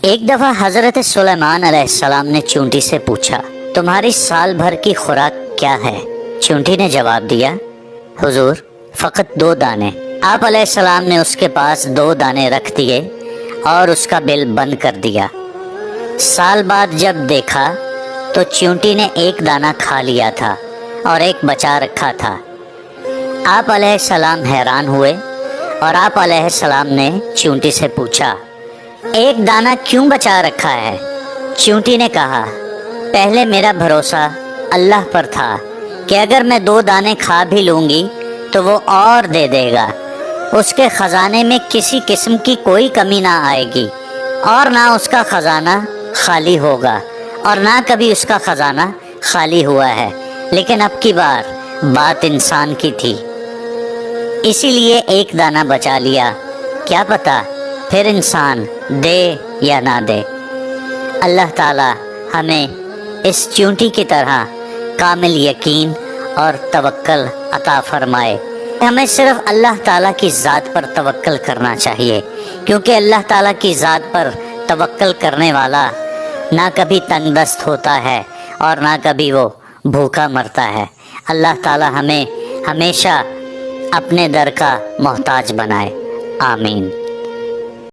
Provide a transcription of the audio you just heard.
ایک دفعہ حضرت سلیمان علیہ السلام نے چونٹی سے پوچھا، تمہاری سال بھر کی خوراک کیا ہے؟ چونٹی نے جواب دیا، حضور فقط 2 دانے۔ آپ علیہ السلام نے اس کے پاس 2 دانے رکھ دیے اور اس کا بل بند کر دیا۔ سال بعد جب دیکھا تو چونٹی نے 1 دانہ کھا لیا تھا اور 1 بچا رکھا تھا۔ آپ علیہ السلام حیران ہوئے اور آپ علیہ السلام نے چونٹی سے پوچھا، 1 دانہ کیوں بچا رکھا ہے؟ چونٹی نے کہا، پہلے میرا بھروسہ اللہ پر تھا کہ اگر میں 2 دانے کھا بھی لوں گی تو وہ اور دے دے گا، اس کے خزانے میں کسی قسم کی کوئی کمی نہ آئے گی اور نہ اس کا خزانہ خالی ہوگا، اور نہ کبھی اس کا خزانہ خالی ہوا ہے، لیکن اب کی بار بات انسان کی تھی، اسی لیے 1 دانہ بچا لیا، کیا پتا پھر انسان دے یا نہ دے۔ اللہ تعالی ہمیں اس چونٹی کی طرح کامل یقین اور توکل عطا فرمائے۔ ہمیں صرف اللہ تعالیٰ کی ذات پر توکل کرنا چاہیے، کیونکہ اللہ تعالیٰ کی ذات پر توکل کرنے والا نہ کبھی تنگ دست ہوتا ہے اور نہ کبھی وہ بھوکا مرتا ہے۔ اللہ تعالیٰ ہمیں ہمیشہ اپنے در کا محتاج بنائے، آمین۔